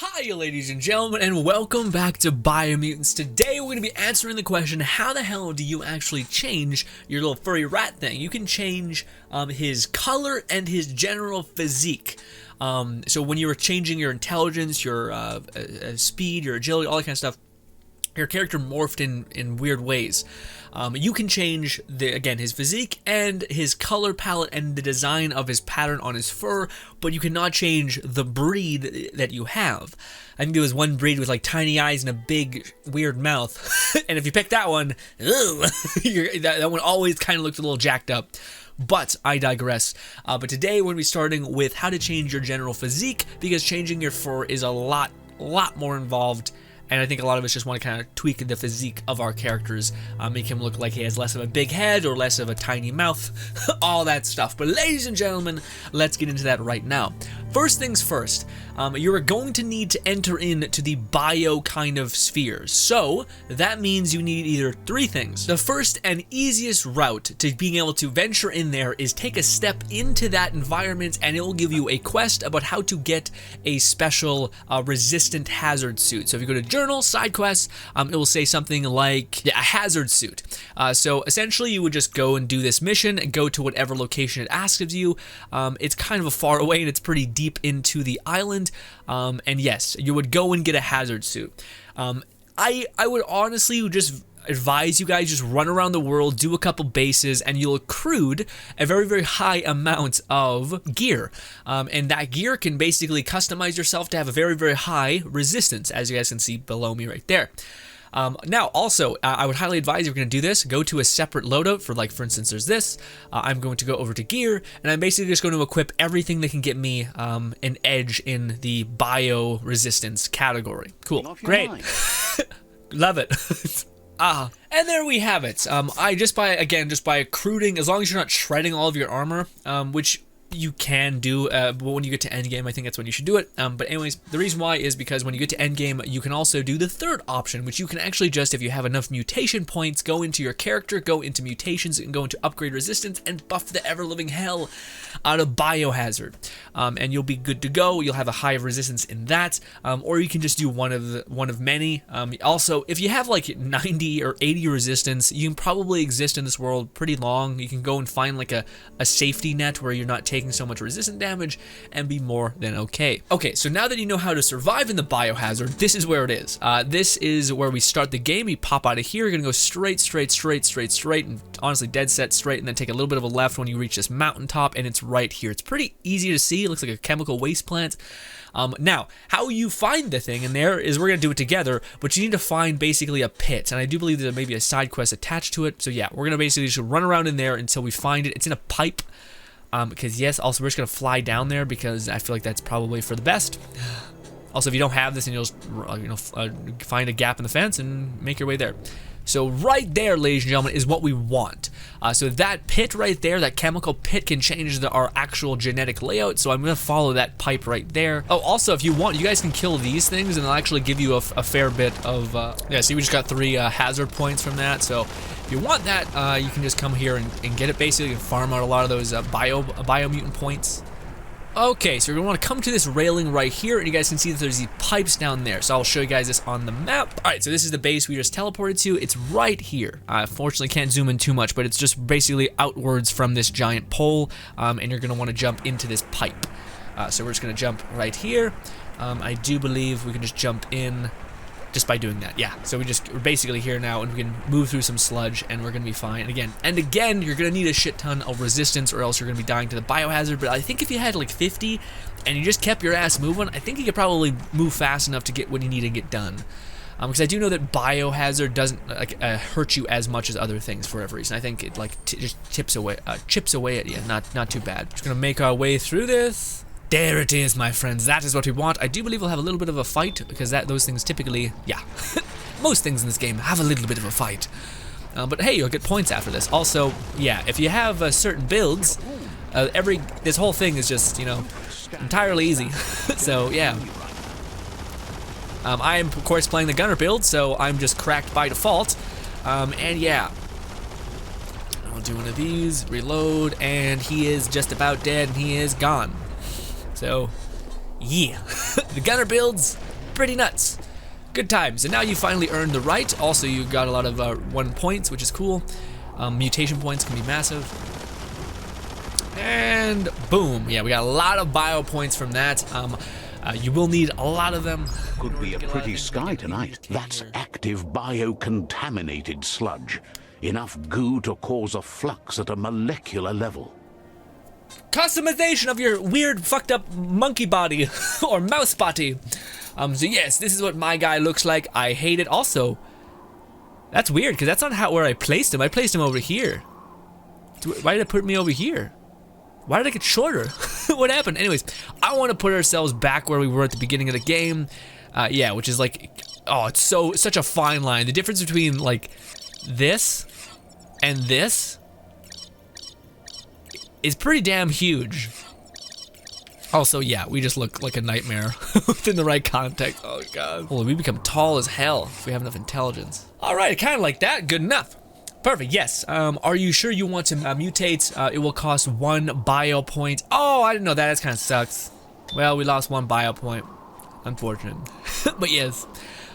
Hi ladies and gentlemen, and welcome back to Biomutants. Today we're going to be answering the question, how the hell do you actually change your little furry rat thing? You can change his color and his general physique. So when you were changing your intelligence, your speed, your agility, all that kind of stuff, your character morphed in weird ways. You can change, again, his physique and his color palette and the design of his pattern on his fur, but you cannot change the breed that you have. I think there was one breed with like tiny eyes and a big weird mouth, and if you pick that one, that one always kind of looks a little jacked up. But I digress. But today we're going to be starting with how to change your general physique, because changing your fur is a lot more involved. And I think a lot of us just want to kind of tweak the physique of our characters, make him look like he has less of a big head or less of a tiny mouth, all that stuff. But ladies and gentlemen, let's get into that right now. First things first, you're going to need to enter into the bio kind of sphere. So that means you need either three things. The first and easiest route to being able to venture in there is take a step into that environment, and it will give you a quest about how to get a special resistant hazard suit. So if you go to journal, side quests, it will say something like a hazard suit. So essentially you would just go and do this mission and go to whatever location it asks of you. It's kind of a far away and it's pretty deep into the island. And yes, you would go and get a hazard suit. I would honestly just advise you guys just run around the world, do a couple bases, and you'll accrued a very high amount of gear. And that gear can basically customize yourself to have a very high resistance, as you guys can see below me right there. Now, also, I would highly advise, if you're going to do this, go to a separate loadout. For instance, there's this. I'm going to go over to gear, and I'm basically just going to equip everything that can get me an edge in the bio resistance category. Cool, great, love it. And there we have it. Just by accruing, as long as you're not shredding all of your armor, which you can do, but when you get to endgame, I think that's when you should do it. But anyways, the reason why is because when you get to endgame, you can also do the third option, which you can actually just, if you have enough mutation points, go into your character, go into mutations, and go into upgrade resistance, and buff the ever-living hell out of biohazard. And you'll be good to go. You'll have a high resistance in that, or you can just do one of many. Also, if you have like 90 or 80 resistance, you can probably exist in this world pretty long. You can go and find like a safety net where you're not taking so much resistant damage and be more than okay. Okay, so now that you know how to survive in the biohazard, this is where it is. This is where we start the game. You pop out of here, you're gonna go straight, and honestly dead set straight, and then take a little bit of a left when you reach this mountaintop, and it's right here. It's pretty easy to see. It looks like a chemical waste plant. Now, how you find the thing in there is we're going to do it together, but you need to find basically a pit, and I do believe there's maybe a side quest attached to it. So yeah, we're going to basically just run around in there until we find it. It's in a pipe. Because yes, also we're just going to fly down there because I feel like that's probably for the best. Also, if you don't have this, and you'll just find a gap in the fence and make your way there. So right there, ladies and gentlemen, is what we want. So that pit right there, that chemical pit, can change our actual genetic layout. So I'm going to follow that pipe right there. Oh, also, if you want, you guys can kill these things, and they'll actually give you a fair bit of... yeah, see, we just got 3 hazard points from that. So if you want that, you can just come here and get it. Basically, you can farm out a lot of those biomutant points. Okay, so you're going to want to come to this railing right here, and you guys can see that there's these pipes down there. So I'll show you guys this on the map. Alright, so this is the base we just teleported to. It's right here. I unfortunately can't zoom in too much, but it's just basically outwards from this giant pole, and you're going to want to jump into this pipe. So we're just going to jump right here. I do believe we can just jump in just by doing that. Yeah, so we're basically here now, and we can move through some sludge, and we're gonna be fine. And again, you're gonna need a shit ton of resistance, or else you're gonna be dying to the biohazard. But I think if you had like 50 and you just kept your ass moving, I think you could probably move fast enough to get what you need to get done. Because I do know that biohazard doesn't hurt you as much as other things for whatever reason. I think it like just chips away at you. Not too bad. Just gonna make our way through this. There it is, my friends. That is what we want. I do believe we'll have a little bit of a fight, because those things typically, yeah, most things in this game have a little bit of a fight. But hey, you'll get points after this. Also, yeah, if you have certain builds, this whole thing is just, entirely easy. So yeah, I am of course playing the gunner build, so I'm just cracked by default. And yeah, I'll do one of these, reload, and he is just about dead, and he is gone. So, yeah, the gunner builds Pretty nuts. Good times. And now you finally earned the right. Also, you got a lot of 1 points, which is cool. Mutation points can be massive. And boom. Yeah, we got a lot of bio points from that. You will need a lot of them. Could be a pretty sky tonight. That's active bio-contaminated sludge. Enough goo to cause a flux at a molecular level. Customization of your weird fucked up monkey body or mouse body. So yes, this is what my guy looks like. I hate it. Also, that's weird because that's not where I placed him. I placed him over here. Why did it put me over here? Why did I get shorter? What happened? Anyways, I want to put ourselves back where we were at the beginning of the game. Yeah, which is like, oh, it's such a fine line. The difference between like this and this is pretty damn huge. Also, yeah, we just look like a nightmare within the right context. Oh god. Well, we become tall as hell if we have enough intelligence. All right, kind of like that. Good enough. Perfect, yes. Are you sure you want to mutate? It will cost 1 bio point. Oh, I didn't know that. That kind of sucks. Well, we lost 1 bio point. Unfortunate. But yes.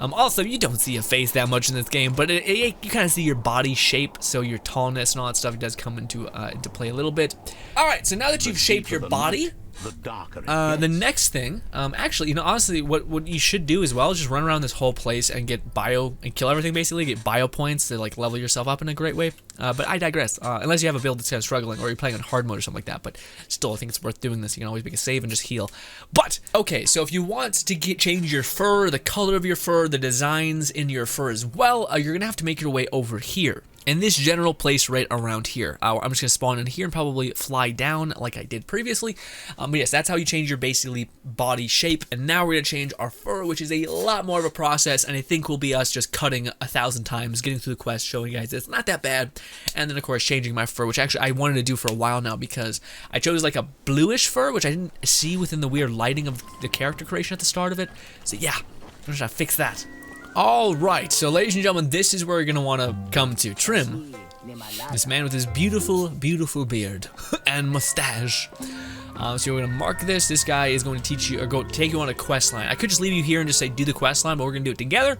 Also, you don't see a face that much in this game, but you kind of see your body shape, so your tallness and all that stuff does come into play a little bit. All right, so now that you've shaped your body, the next thing, actually, you know, honestly, what you should do as well is just run around this whole place and get bio and kill everything, basically, get bio points to like level yourself up in a great way. But I digress. Unless you have a build that's kind of struggling, or you're playing on hard mode or something like that. But still, I think it's worth doing this. You can always make a save and just heal. But okay, so if you want to change your fur, the color of your fur, the designs in your fur as well, you're gonna have to make your way over here. In this general place right around here. I'm just gonna spawn in here and probably fly down like I did previously. But yes, that's how you change your basically body shape. And now we're gonna change our fur, which is a lot more of a process, and I think will be us just cutting 1,000 times, getting through the quest, showing you guys it's not that bad. And then of course changing my fur, which actually I wanted to do for a while now because I chose like a bluish fur, which I didn't see within the weird lighting of the character creation at the start of it. So yeah, I'm just gonna fix that. Alright, so ladies and gentlemen, this is where you're going to want to come to. Trim. This man with his beautiful, beautiful beard and mustache. So we're going to mark this. This guy is going to teach you, or take you on a quest line. I could just leave you here and just say do the quest line, but we're going to do it together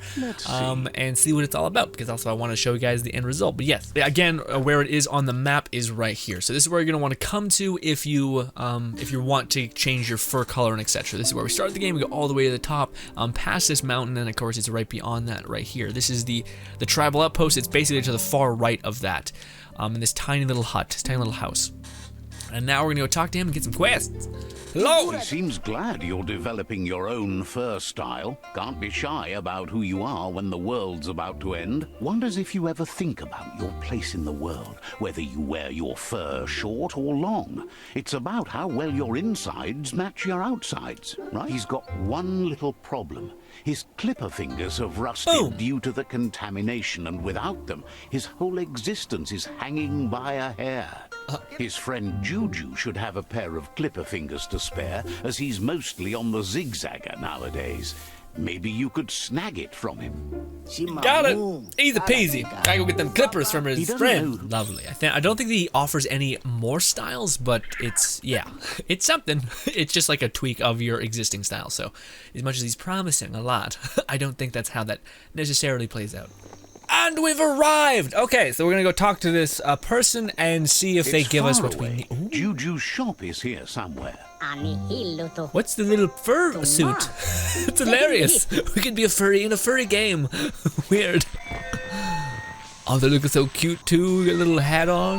and see what it's all about, because also I want to show you guys the end result. But yes, again, where it is on the map is right here. So this is where you're going to want to come to if you want to change your fur color and etc. This is where we start the game. We go all the way to the top, past this mountain, and of course it's right beyond that right here. This is the tribal outpost. It's basically to the far right of that, in this tiny little hut, this tiny little house. And now we're gonna go talk to him and get some quests. Hello! He seems glad you're developing your own fur style. Can't be shy about who you are when the world's about to end. Wonders if you ever think about your place in the world, whether you wear your fur short or long. It's about how well your insides match your outsides, right? He's got one little problem. His clipper fingers have rusted due to the contamination, and without them, his whole existence is hanging by a hair. His friend Juju should have a pair of clipper fingers to spare, as he's mostly on the zigzagger nowadays. Maybe you could snag it from him. Got it! Easy peasy. I go get them clippers from his friend. Lovely. I don't think he offers any more styles, but it's, yeah, it's something. It's just like a tweak of your existing style. So as much as he's promising a lot, I don't think that's how that necessarily plays out. And we've arrived! Okay, so we're gonna go talk to this person and see if they give us what we need. Juju's shop is here somewhere. What's the little fur suit? It's hilarious. We could be a furry in a furry game. Weird. Oh, they're looking so cute too. Got a little hat on.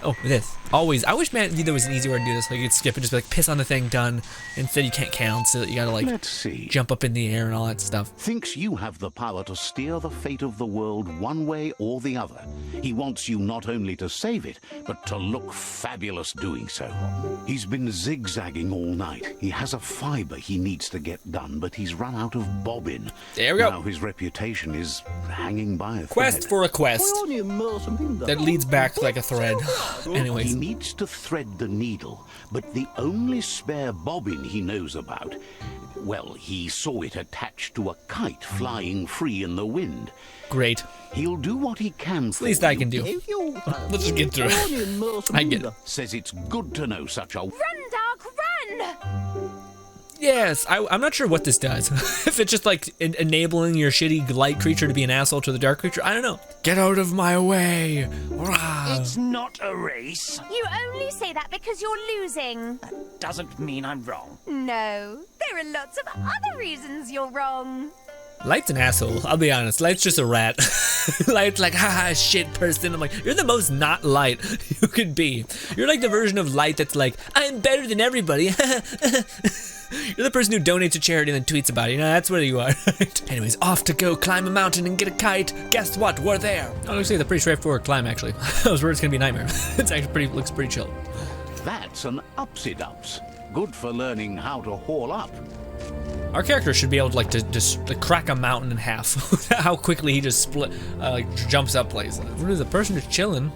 Oh, this. Always. I wish, man, there was an easy way to do this. Like, you could skip and just be like, piss on the thing, done. Instead, you can't count, so you gotta, like, jump up in the air and all that stuff. Thinks you have the power to steer the fate of the world one way or the other. He wants you not only to save it, but to look fabulous doing so. He's been zigzagging all night. He has a fiber he needs to get done, but he's run out of bobbin. There we go. Now his reputation is hanging by a thread. Quest for a quest. That leads back like a thread. Anyways. He needs to thread the needle, but the only spare bobbin he knows about, well, he saw it attached to a kite flying free in the wind. Great. He'll do what he can for least I can do. Let's just get through it. I get it. Says it's good to know such a... Run, dog, run! Yes, I'm not sure what this does. If it's just like enabling your shitty light creature to be an asshole to the dark creature, I don't know. Get out of my way. It's not a race. You only say that because you're losing. That doesn't mean I'm wrong. No, there are lots of other reasons you're wrong. Light's an asshole, I'll be honest. Light's just a rat. Light's like, haha, shit person. I'm like, you're the most not Light you could be. You're like the version of Light that's like, I'm better than everybody. You're the person who donates to charity and then tweets about it. You know, that's what you are. Anyways, off to go climb a mountain and get a kite. Guess what? We're there. Oh, looks like a pretty straightforward climb, actually. I was worried it's gonna be a nightmare. It's actually looks pretty chill. That's an upsy-dups. Good for learning how to haul up. Our character should be able to like to crack a mountain in half. How quickly he just jumps up places. What is the person just chilling?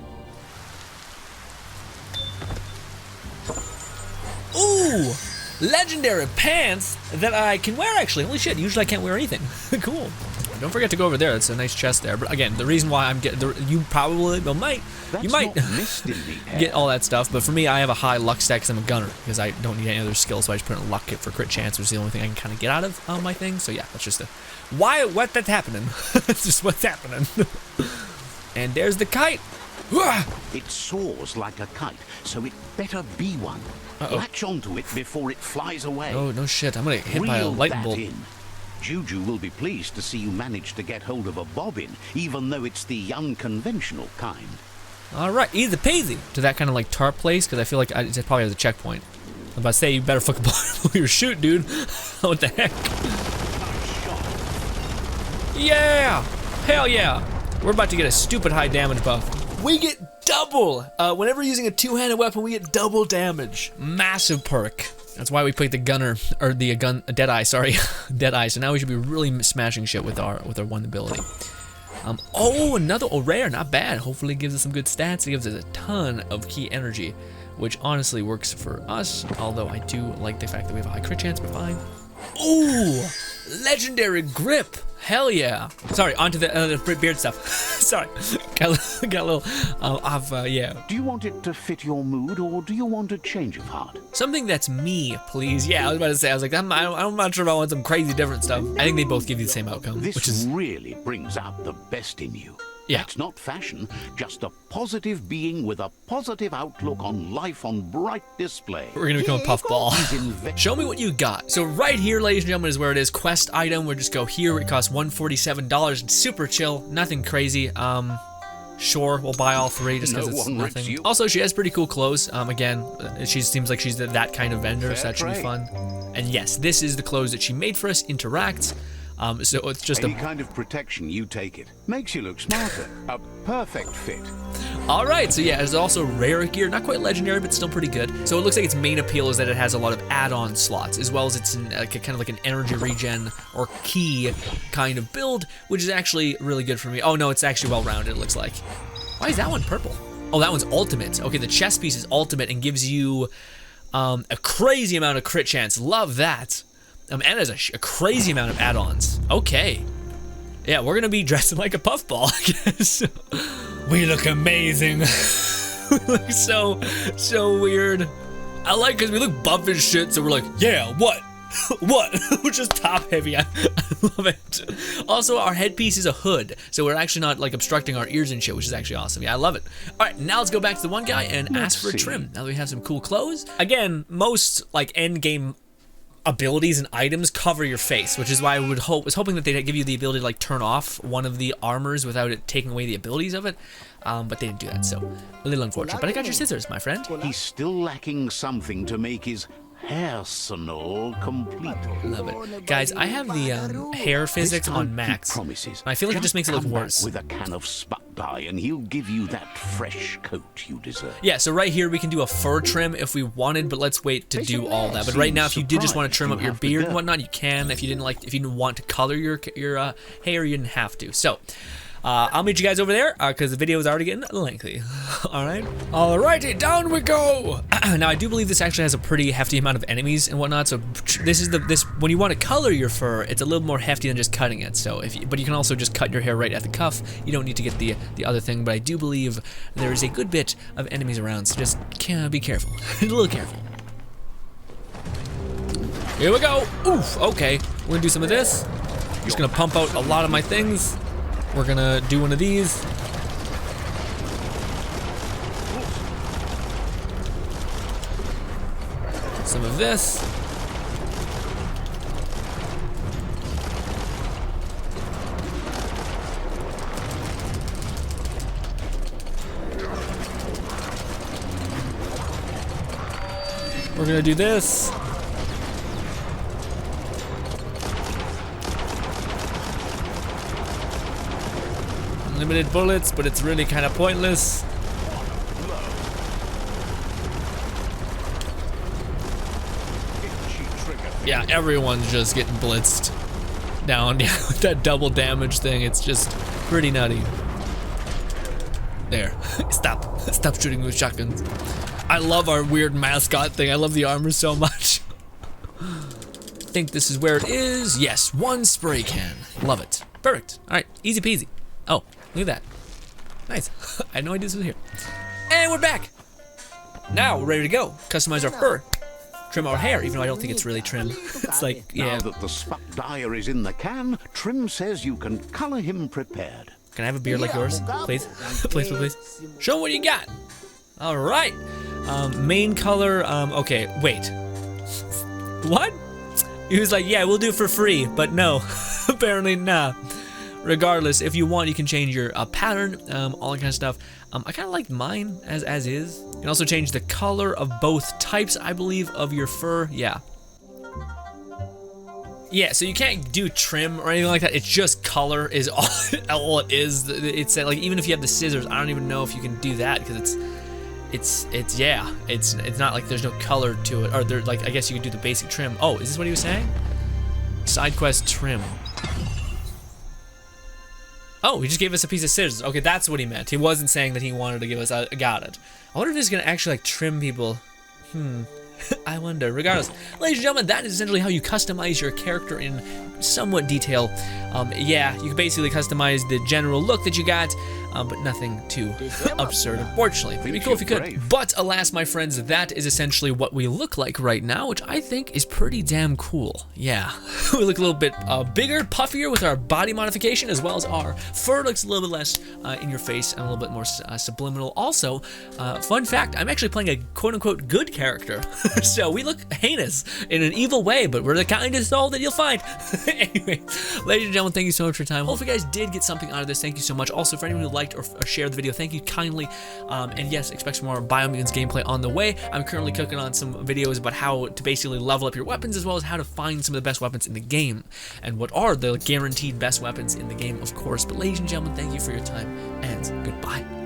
Ooh, legendary pants that I can wear actually. Holy shit! Usually I can't wear anything. Cool. Don't forget to go over there. It's a nice chest there. But again, the reason why I'm getting you probably you might get all that stuff. But for me, I have a high luck stack because I'm a gunner because I don't need any other skills. So I just put in luck kit for crit chance, which is the only thing I can kind of get out of my thing. So yeah, that's just what that's happening. It's just what's happening. And there's the kite. It soars like a kite, so it better be one. Latch onto it before it flies away. Oh no shit! I'm gonna get hit by a lightning bolt. Juju will be pleased to see you manage to get hold of a bobbin, even though it's the unconventional kind. All right, easy peasy to that kind of like tarp place, because I feel like it probably has a checkpoint. I'm about to say you better fucking pull your shoot, dude. What the heck? Yeah, hell yeah. We're about to get a stupid high damage buff. We get double. Whenever using a two-handed weapon, we get double damage. Massive perk. That's why we picked the gunner, or the Deadeye, sorry. Deadeye, so now we should be really smashing shit with our one ability. Oh, another rare, not bad. Hopefully it gives us some good stats. It gives us a ton of key energy, which honestly works for us, although I do like the fact that we have a high crit chance, but fine. Ooh, legendary grip. Hell yeah. Sorry, onto the beard stuff. Sorry, got a little yeah. Do you want it to fit your mood, or do you want a change of heart? Something that's me, please. Yeah, I was about to say, I was like, I'm not sure if I want some crazy different stuff. I think they both give you the same outcome. This really brings out the best in you. Yeah. It's not fashion, just a positive being with a positive outlook on life on bright display. We're gonna become a puffball. Show me what you got. So right here, ladies and gentlemen, is where it is. Quest item, we'll just go here. It costs $147. It's super chill, nothing crazy. Sure, we'll buy all three just because it's nothing. Also, she has pretty cool clothes. Again, she seems like she's that kind of vendor, so that should be fun. And yes, this is the clothes that she made for us, Interact. So it's just any kind of protection, you take it. Makes you look smarter. A perfect fit. All right, so yeah, there's also rare gear, not quite legendary, but still pretty good. So it looks like its main appeal is that it has a lot of add-on slots, as well as it's kind of like an energy regen or key kind of build, which is actually really good for me. Oh no, it's actually well-rounded, it looks like. Why is that one purple? Oh, that one's ultimate. Okay, the chest piece is ultimate and gives you a crazy amount of crit chance. Love that. And has a crazy amount of add-ons. Okay. Yeah, we're gonna be dressing like a puffball, I guess. We look amazing. We look so weird. I like because we look buff as shit, so we're like, yeah, what? What? We're just top heavy. I love it. Also, our headpiece is a hood, so we're actually not like obstructing our ears and shit, which is actually awesome. Yeah, I love it. All right, now let's go back to the one guy and ask for a trim. Now that we have some cool clothes. Again, most like end game abilities and items cover your face, which is why I was hoping that they'd give you the ability to like turn off one of the armors without it taking away the abilities of it, but they didn't do that, so a little unfortunate. But I got your scissors, my friend. He's still lacking something to make his arsenal complete. Love it. Guys, I have the hair physics on max. Promises. I feel like it just makes it look worse. With a can of sput dye, and he'll give you that fresh coat you deserve. Yeah, so right here we can do a fur trim if we wanted, but let's wait to do all that. But right now, if you did just want to trim up your beard and whatnot, you can. If you didn't want to color your hair, you didn't have to. So. I'll meet you guys over there because the video is already getting lengthy. All right. Alrighty, down we go. Now I do believe this actually has a pretty hefty amount of enemies and whatnot. So this is when you want to color your fur, it's a little more hefty than just cutting it. So but you can also just cut your hair right at the cuff. You don't need to get the other thing. But I do believe there is a good bit of enemies around. So just be careful, a little careful. Here we go. Oof, okay. We're gonna do some of this. Just gonna pump out a lot of my things. We're gonna do one of these. Some of this. We're gonna do this. Limited bullets, but it's really kind of pointless. Yeah, everyone's just getting blitzed down with that double damage thing. It's just pretty nutty. There. Stop shooting with shotguns. I love our weird mascot thing. I love the armor so much. I think this is where it is. Yes, one spray can. Love it. Perfect. All right, easy peasy. Oh, look at that. Nice. I had no idea this was here. And we're back. Now we're ready to go. Customize our fur. Trim our hair, even though I don't think it's really trim. It's like, yeah. Now that the spuck dyer is in the can, Trim says you can color him prepared. Can I have a beard like yours, please? Please. Show what you got. All right. Main color, okay, wait. What? He was like, yeah, we'll do it for free, but no, apparently nah. Regardless, if you want, you can change your pattern, all that kind of stuff. I kind of like mine as is. You can also change the color of both types, I believe, of your fur. Yeah. Yeah, so you can't do trim or anything like that. It's just color is all it is. It's like, even if you have the scissors, I don't even know if you can do that because it's not like there's no color to it. Or there, like, I guess you could do the basic trim. Oh, is this what he was saying? Side quest trim. Oh, he just gave us a piece of scissors. Okay, that's what he meant. He wasn't saying that he wanted to give us. I got it. I wonder if he's gonna actually like trim people. I wonder. Regardless, ladies and gentlemen, that is essentially how you customize your character in somewhat detail. Yeah, you can basically customize the general look that you got, but nothing too absurd, unfortunately. It'd be cool if you could. But alas, my friends, that is essentially what we look like right now, which I think is pretty damn cool. Yeah, we look a little bit bigger, puffier with our body modification, as well as our fur looks a little bit less in your face and a little bit more subliminal. Also, fun fact, I'm actually playing a quote-unquote good character. So we look heinous in an evil way, but we're the kindest soul that you'll find. Anyway, ladies and gentlemen, thank you so much for your time. Hopefully you guys did get something out of this. Thank you so much. Also, for anyone who liked or shared the video, thank you kindly. And yes, expect some more Biomutants gameplay on the way. I'm currently cooking on some videos about how to basically level up your weapons, as well as how to find some of the best weapons in the game, and what are the guaranteed best weapons in the game, of course. But ladies and gentlemen, thank you for your time, and goodbye.